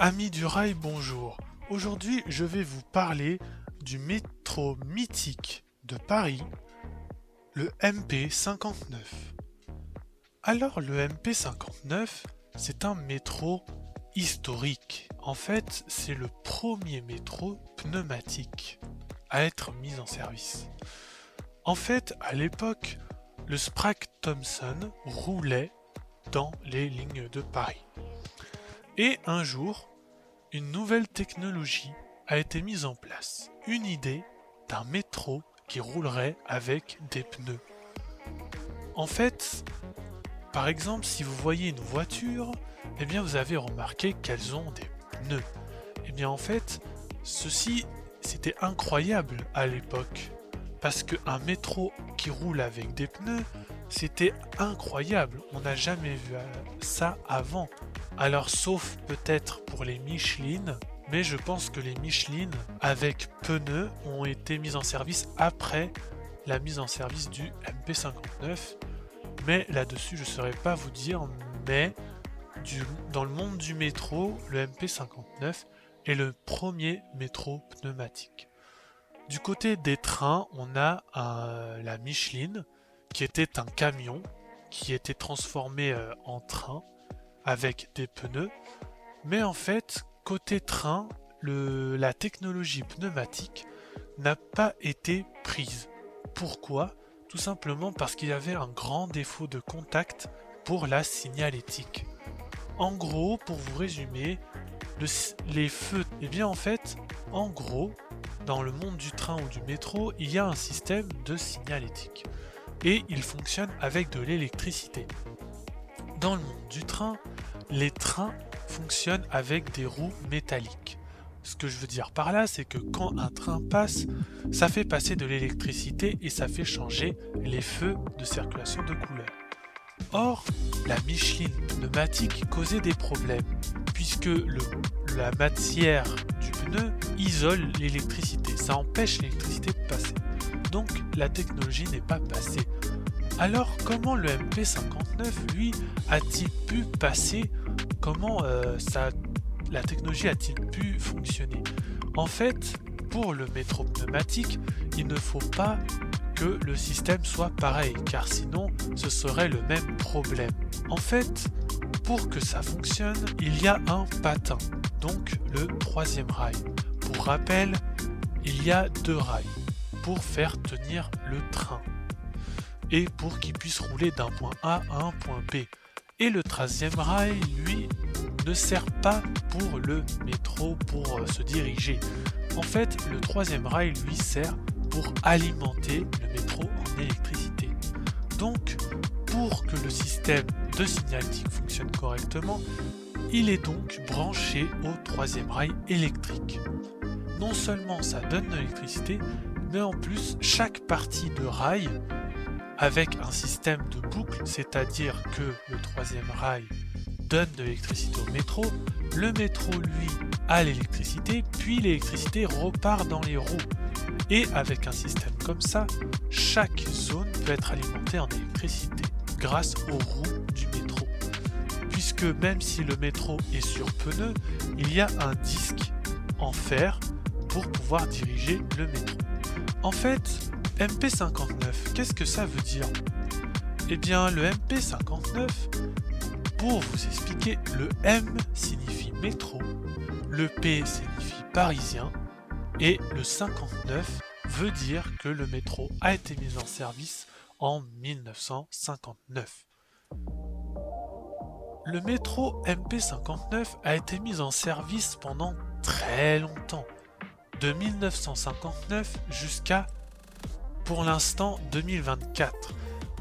Amis du rail, bonjour. Aujourd'hui, je vais vous parler du métro mythique de Paris, le MP59. Alors, le MP59, c'est un métro historique. En fait, c'est le premier métro pneumatique à être mis en service. En fait, à l'époque, le Sprague Thomson roulait dans les lignes de Paris. Et un jour, une nouvelle technologie a été mise en place. Une idée d'un métro qui roulerait avec des pneus. En fait, par exemple, si vous voyez une voiture, eh bien vous avez remarqué qu'elles ont des pneus. Eh bien en fait, ceci, c'était incroyable à l'époque. Parce qu'un métro qui roule avec des pneus, c'était incroyable. On n'a jamais vu ça avant. Alors sauf peut-être pour les Michelin, mais je pense que les Michelin avec pneus ont été mis en service après la mise en service du MP59. Mais là-dessus je ne saurais pas vous dire, mais dans le monde du métro, le MP59 est le premier métro pneumatique. Du côté des trains, on a la Michelin qui était un camion qui était transformé en train avec des pneus, mais en fait, côté train, la technologie pneumatique n'a pas été prise. Pourquoi ? Tout simplement parce qu'il y avait un grand défaut de contact pour la signalétique. En gros, pour vous résumer, les feux, eh bien en fait, en gros, dans le monde du train ou du métro, il y a un système de signalétique et il fonctionne avec de l'électricité. Dans le monde du train, les trains fonctionnent avec des roues métalliques. Ce que je veux dire par là, c'est que quand un train passe, ça fait passer de l'électricité et ça fait changer les feux de circulation de couleur. Or, la Michelin pneumatique causait des problèmes, puisque la matière du pneu isole l'électricité, ça empêche l'électricité de passer. Donc la technologie n'est pas passée. Alors comment le MP59, lui, a-t-il pu passer? Comment la technologie a-t-il pu fonctionner? En fait, pour le métro pneumatique, il ne faut pas que le système soit pareil, car sinon ce serait le même problème. En fait, pour que ça fonctionne, il y a un patin, donc le troisième rail. Pour rappel, il y a deux rails pour faire tenir le train et pour qu'il puisse rouler d'un point A à un point B. Et le 13e rail, lui, ne sert pas pour le métro pour se diriger. En fait, le 3e rail, lui, sert pour alimenter le métro en électricité. Donc, pour que le système de signalétique fonctionne correctement, il est donc branché au 3e rail électrique. Non seulement ça donne de l'électricité, mais en plus, chaque partie de rail avec un système de boucle, c'est-à-dire que le 3e rail donne de l'électricité au métro, le métro lui a l'électricité, puis l'électricité repart dans les roues. Et avec un système comme ça, chaque zone peut être alimentée en électricité grâce aux roues du métro. Puisque même si le métro est sur pneus, il y a un disque en fer pour pouvoir diriger le métro. En fait, MP59, qu'est-ce que ça veut dire? Eh bien, le MP59, pour vous expliquer, le M signifie métro, le P signifie parisien, et le 59 veut dire que le métro a été mis en service en 1959. Le métro MP59 a été mis en service pendant très longtemps, de 1959 jusqu'à pour l'instant 2024.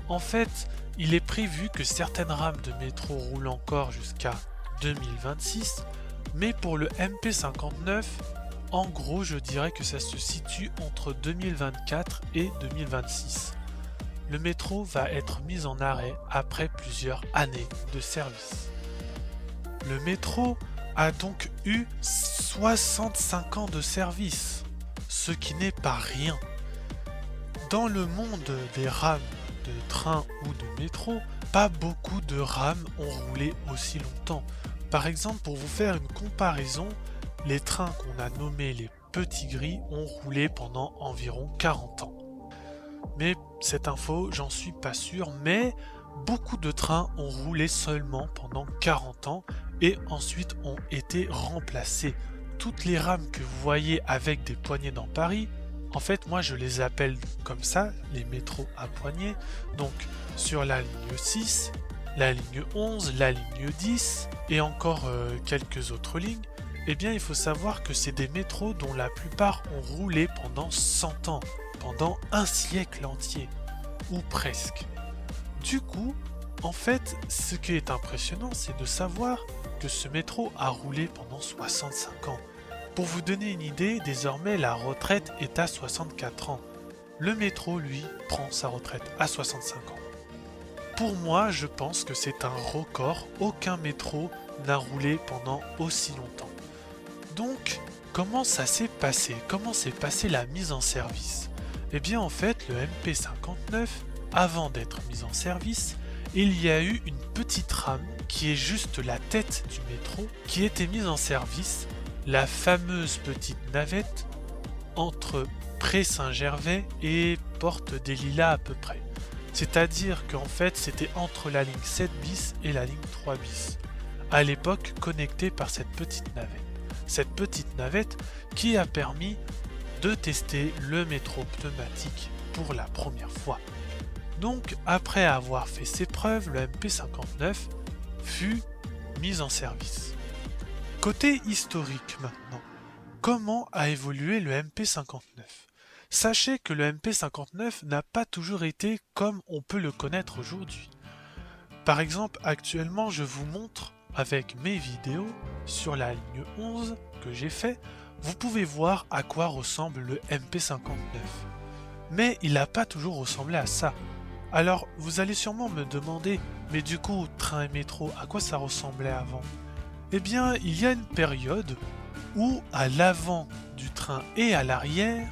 En fait, il est prévu que certaines rames de métro roulent encore jusqu'à 2026, mais pour le MP59, en gros, je dirais que ça se situe entre 2024 et 2026. Le métro va être mis en arrêt après plusieurs années de service. Le métro a donc eu 65 ans de service, ce qui n'est pas rien. Dans le monde des rames de train ou de métro, pas beaucoup de rames ont roulé aussi longtemps. Par exemple, pour vous faire une comparaison, les trains qu'on a nommés les petits gris ont roulé pendant environ 40 ans. Mais cette info, j'en suis pas sûr, mais beaucoup de trains ont roulé seulement pendant 40 ans et ensuite ont été remplacés. Toutes les rames que vous voyez avec des poignées dans Paris, en fait moi je les appelle comme ça, les métros à poignées. Donc sur la ligne 6, la ligne 11, la ligne 10 et encore quelques autres lignes, eh bien il faut savoir que c'est des métros dont la plupart ont roulé pendant 100 ans, pendant un siècle entier, ou presque. Du coup, en fait, ce qui est impressionnant, c'est de savoir que ce métro a roulé pendant 65 ans. Pour vous donner une idée, désormais la retraite est à 64 ans. Le métro, lui, prend sa retraite à 65 ans. Pour moi, je pense que c'est un record. Aucun métro n'a roulé pendant aussi longtemps. Donc, comment ça s'est passé? Comment s'est passée la mise en service? Eh bien, en fait, le MP59, avant d'être mis en service, il y a eu une petite rame qui est juste la tête du métro qui était mise en service, la fameuse petite navette entre Pré-Saint-Gervais et Porte des Lilas à peu près. C'est-à-dire qu'en fait, c'était entre la ligne 7 bis et la ligne 3 bis, à l'époque connectée par cette petite navette. Cette petite navette qui a permis de tester le métro pneumatique pour la première fois. Donc, après avoir fait ses preuves, le MP59 fut mis en service. Côté historique maintenant, comment a évolué le MP59? Sachez que le MP59 n'a pas toujours été comme on peut le connaître aujourd'hui. Par exemple, actuellement, je vous montre avec mes vidéos sur la ligne 11 que j'ai fait, vous pouvez voir à quoi ressemble le MP59. Mais il n'a pas toujours ressemblé à ça. Alors, vous allez sûrement me demander, mais du coup, train et métro, à quoi ça ressemblait avant? Eh bien, il y a une période où, à l'avant du train et à l'arrière,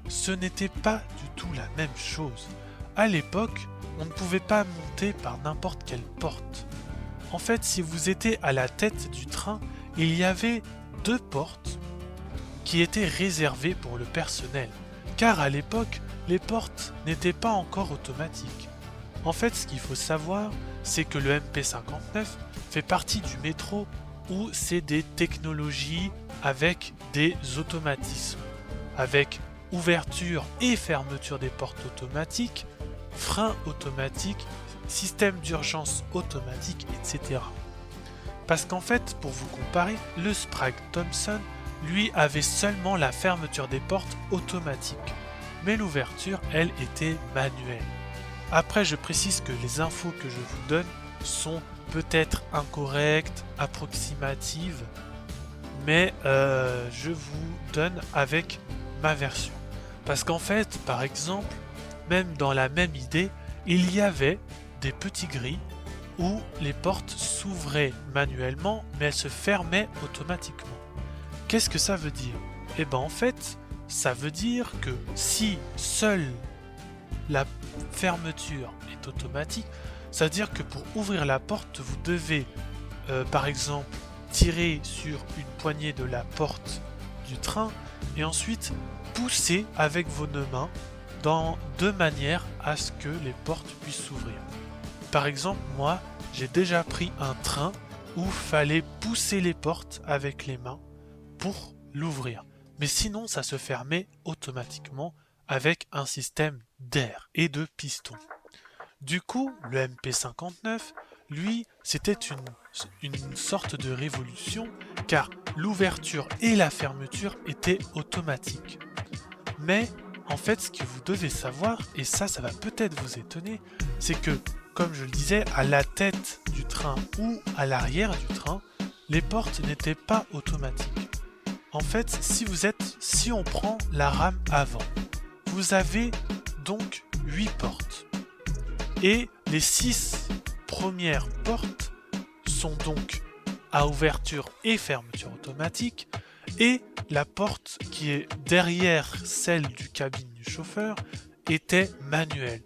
ce n'était pas du tout la même chose. À l'époque, on ne pouvait pas monter par n'importe quelle porte. En fait, si vous étiez à la tête du train, il y avait 2 portes qui étaient réservées pour le personnel. Car à l'époque, les portes n'étaient pas encore automatiques. En fait, ce qu'il faut savoir, c'est que le MP59 fait partie du métro où c'est des technologies avec des automatismes, avec ouverture et fermeture des portes automatiques, frein automatique, système d'urgence automatique, etc. Parce qu'en fait, pour vous comparer, le Sprague Thompson, lui, avait seulement la fermeture des portes automatique, mais l'ouverture, elle, était manuelle. Après, je précise que les infos que je vous donne sont peut-être incorrectes, approximatives, mais je vous donne avec ma version. Parce qu'en fait, par exemple, même dans la même idée, il y avait des petits grilles où les portes s'ouvraient manuellement, mais elles se fermaient automatiquement. Qu'est-ce que ça veut dire? Eh bien en fait, ça veut dire que si seule la fermeture est automatique, ça veut dire que pour ouvrir la porte, vous devez, par exemple, tirer sur une poignée de la porte du train et ensuite pousser avec vos 2 mains de manière à ce que les portes puissent s'ouvrir. Par exemple, moi, j'ai déjà pris un train où fallait pousser les portes avec les mains pour l'ouvrir. Mais sinon, ça se fermait automatiquement avec un système d'air et de pistons. Du coup, le MP59, lui, c'était une sorte de révolution car l'ouverture et la fermeture étaient automatiques. Mais en fait, ce que vous devez savoir, et ça va peut-être vous étonner, c'est que, comme je le disais, à la tête du train ou à l'arrière du train, les portes n'étaient pas automatiques. En fait, si on prend la rame avant, vous avez donc 8 portes. Et les 6 premières portes sont donc à ouverture et fermeture automatique, et la porte qui est derrière celle du cabine du chauffeur était manuelle.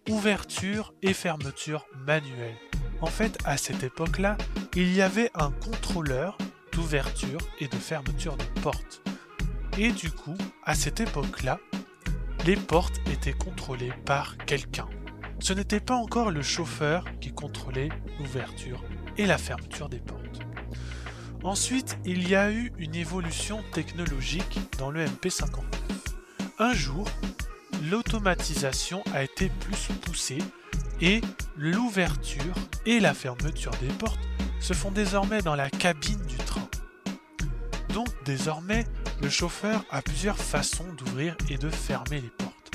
Ouverture et fermeture manuelle. En fait, à cette époque-là, il y avait un contrôleur d'ouverture et de fermeture de portes. Et du coup, à cette époque-là, les portes étaient contrôlées par quelqu'un. Ce n'était pas encore le chauffeur qui contrôlait l'ouverture et la fermeture des portes. Ensuite, il y a eu une évolution technologique dans le MP59. Un jour, l'automatisation a été plus poussée et l'ouverture et la fermeture des portes se font désormais dans la cabine du train. Donc désormais, le chauffeur a plusieurs façons d'ouvrir et de fermer les portes.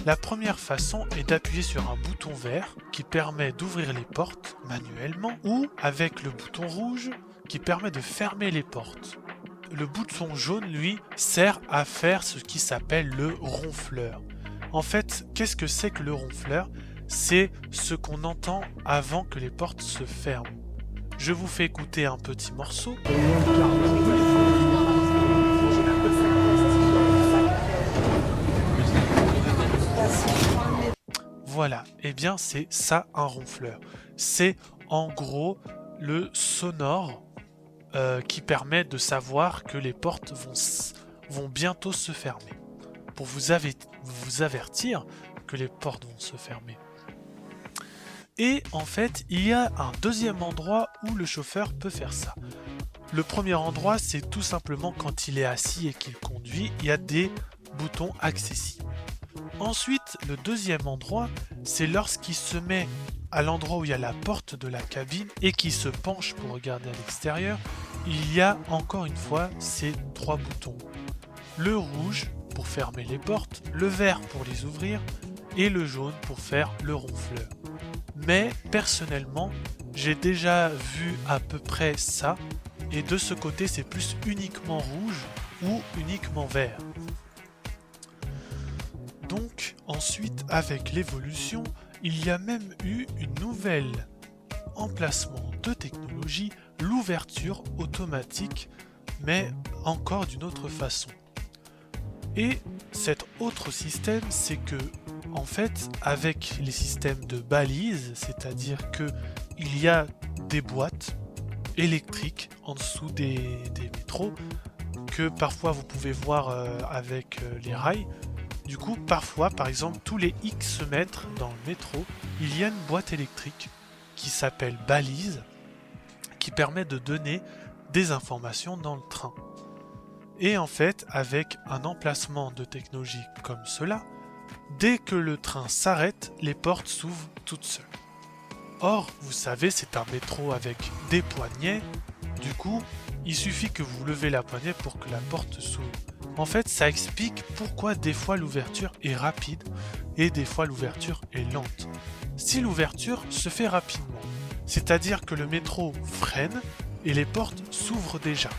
La première façon est d'appuyer sur un bouton vert qui permet d'ouvrir les portes manuellement ou avec le bouton rouge qui permet de fermer les portes. Le bouton jaune, lui, sert à faire ce qui s'appelle le ronfleur. En fait, qu'est-ce que c'est que le ronfleur? C'est ce qu'on entend avant que les portes se ferment. Je vous fais écouter un petit morceau. Voilà, et bien c'est ça un ronfleur. C'est en gros le sonore qui permet de savoir que les portes vont bientôt se fermer. Pour vous avertir que les portes vont se fermer. Et en fait, il y a un deuxième endroit où le chauffeur peut faire ça. Le premier endroit, c'est tout simplement quand il est assis et qu'il conduit, il y a des boutons accessibles. Ensuite, le deuxième endroit, c'est lorsqu'il se met à l'endroit où il y a la porte de la cabine et qu'il se penche pour regarder à l'extérieur, il y a encore une fois ces trois boutons. Le rouge pour fermer les portes, le vert pour les ouvrir et le jaune pour faire le ronfleur. Mais personnellement, j'ai déjà vu à peu près ça et de ce côté c'est plus uniquement rouge ou uniquement vert. Donc ensuite avec l'évolution, il y a même eu une nouvelle emplacement de technologie, l'ouverture automatique, mais encore d'une autre façon. Et cet autre système, c'est que en fait, avec les systèmes de balises, c'est-à-dire que il y a des boîtes électriques en dessous des métros que parfois vous pouvez voir avec les rails. Du coup, parfois, par exemple, tous les X mètres dans le métro, il y a une boîte électrique qui s'appelle balise, qui permet de donner des informations dans le train. Et en fait, avec un emplacement de technologie comme cela, dès que le train s'arrête, les portes s'ouvrent toutes seules. Or, vous savez, c'est un métro avec des poignées, du coup, il suffit que vous levez la poignée pour que la porte s'ouvre. En fait, ça explique pourquoi des fois l'ouverture est rapide et des fois l'ouverture est lente. Si l'ouverture se fait rapidement, c'est-à-dire que le métro freine et les portes s'ouvrent déjà,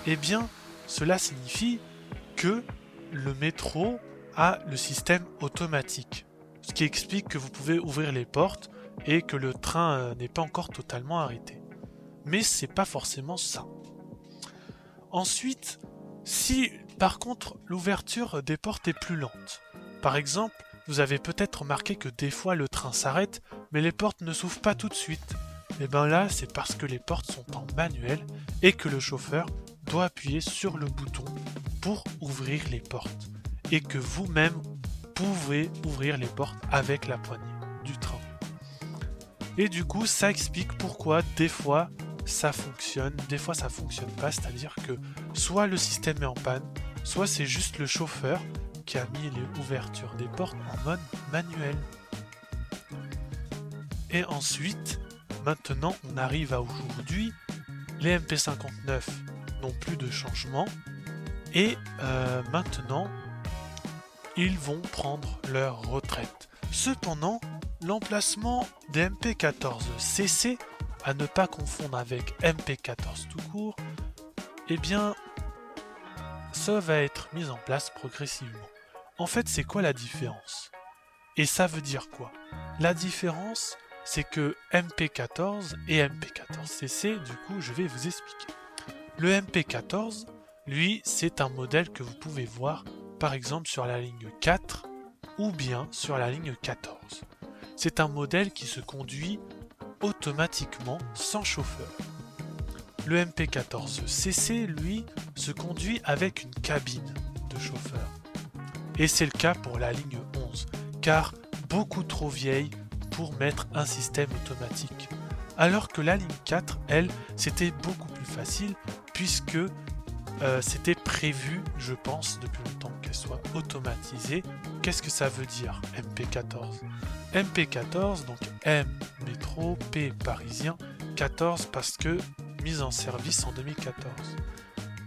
eh bien, cela signifie que le métro a le système automatique, ce qui explique que vous pouvez ouvrir les portes et que le train n'est pas encore totalement arrêté. Mais c'est pas forcément ça. Ensuite, si par contre l'ouverture des portes est plus lente, par exemple, vous avez peut-être remarqué que des fois le train s'arrête, mais les portes ne s'ouvrent pas tout de suite. Et bien là, c'est parce que les portes sont en manuel et que le chauffeur doit appuyer sur le bouton pour ouvrir les portes. Et que vous-même pouvez ouvrir les portes avec la poignée du train. Et du coup, ça explique pourquoi des fois ça fonctionne, des fois ça fonctionne pas, c'est-à-dire que soit le système est en panne, soit c'est juste le chauffeur qui a mis les ouvertures des portes en mode manuel. Et ensuite, maintenant on arrive à aujourd'hui, les MP59 n'ont plus de changement et maintenant ils vont prendre leur retraite. Cependant, l'emplacement des MP14CC, à ne pas confondre avec MP14 tout court, eh bien, ça va être mis en place progressivement. En fait, c'est quoi la différence? Et ça veut dire quoi? La différence, c'est que MP14 et MP14CC, du coup, je vais vous expliquer. Le MP14, lui, c'est un modèle que vous pouvez voir, par exemple, sur la ligne 4 ou bien sur la ligne 14. C'est un modèle qui se conduit automatiquement sans chauffeur. Le MP14CC, lui, se conduit avec une cabine de chauffeur. Et c'est le cas pour la ligne 11, car beaucoup trop vieille pour mettre un système automatique. Alors que la ligne 4, elle, c'était beaucoup plus facile, puisque c'était prévu, je pense, depuis longtemps qu'elle soit automatisée. Qu'est-ce que ça veut dire, MP14 ? MP14, donc M, métro, P, parisien, 14 parce que mise en service en 2014.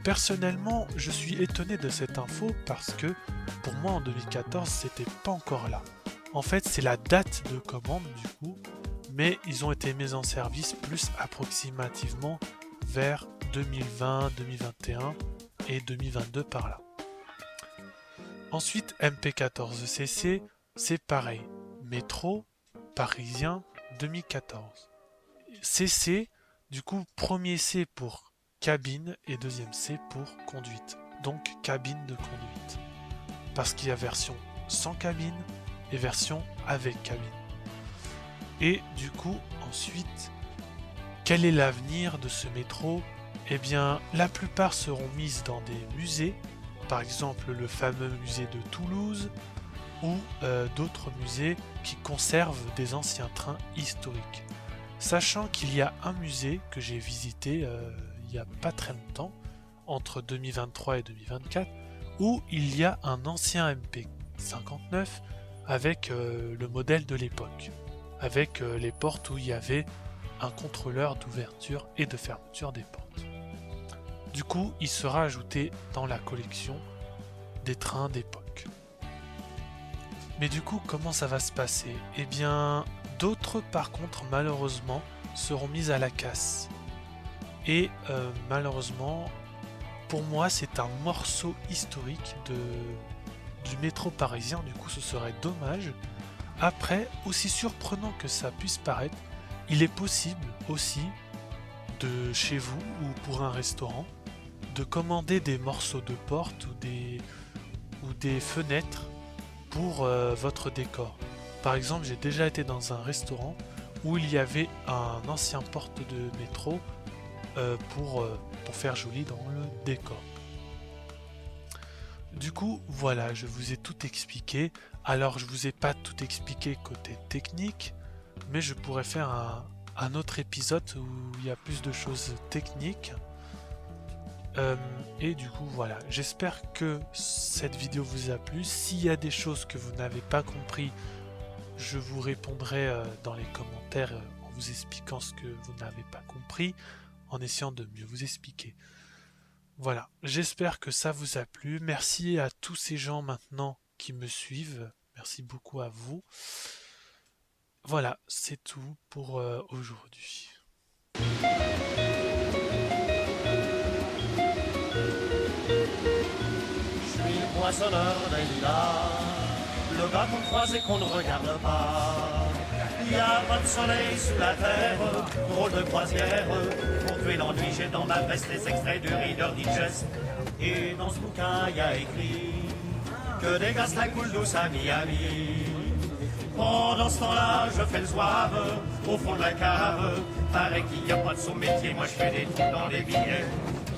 Personnellement, je suis étonné de cette info parce que pour moi en 2014, c'était pas encore là. En fait, c'est la date de commande du coup, mais ils ont été mis en service plus approximativement vers 2020, 2021 et 2022 par là. Ensuite, MP14CC, c'est pareil. Métro, parisien, 2014. CC, du coup, premier C pour cabine et deuxième C pour conduite. Donc, cabine de conduite. Parce qu'il y a version sans cabine et version avec cabine. Et du coup, ensuite, quel est l'avenir de ce métro ? Eh bien, la plupart seront mises dans des musées, par exemple le fameux musée de Toulouse, ou d'autres musées qui conservent des anciens trains historiques. Sachant qu'il y a un musée que j'ai visité il n'y a pas très longtemps, entre 2023 et 2024, où il y a un ancien MP59 avec le modèle de l'époque, avec les portes où il y avait un contrôleur d'ouverture et de fermeture des portes. Du coup, il sera ajouté dans la collection des trains d'époque. Mais du coup, comment ça va se passer ? Eh bien, d'autres par contre, malheureusement, seront mises à la casse. Et malheureusement, pour moi, c'est un morceau historique du métro parisien, du coup ce serait dommage. Après, aussi surprenant que ça puisse paraître, il est possible aussi de chez vous ou pour un restaurant de commander des morceaux de porte ou des fenêtres pour votre décor. Par exemple, j'ai déjà été dans un restaurant où il y avait un ancien porte de métro pour faire joli dans le décor. Du coup, voilà, je vous ai tout expliqué. Alors, je vous ai pas tout expliqué côté technique, mais je pourrais faire un autre épisode où il y a plus de choses techniques. Et du coup, voilà, j'espère que cette vidéo vous a plu. S'il y a des choses que vous n'avez pas compris, je vous répondrai dans les commentaires en vous expliquant ce que vous n'avez pas compris, en essayant de mieux vous expliquer. Voilà, j'espère que ça vous a plu. Merci à tous ces gens maintenant qui me suivent. Merci beaucoup à vous. Voilà, c'est tout pour aujourd'hui. Je suis le poissonneur des lilas, le gars qu'on croise et qu'on ne regarde pas. Il n'y a pas de soleil sous la terre, drôle de croisière. Pour tuer l'ennui, j'ai dans ma veste les extraits du Reader Digest. Et dans ce bouquin, il y a écrit que des gaz la coulent douce à Miami. Pendant ce temps-là, je fais le zouave au fond de la cave. Paraît qu'il n'y a pas de sous-métier, moi je fais des trous dans les billets.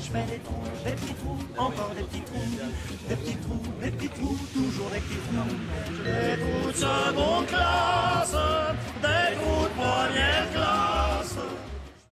Je fais des trous, des petits trous, encore des petits trous, des petits trous, des petits trous, toujours des petits trous. Des trous de seconde classe,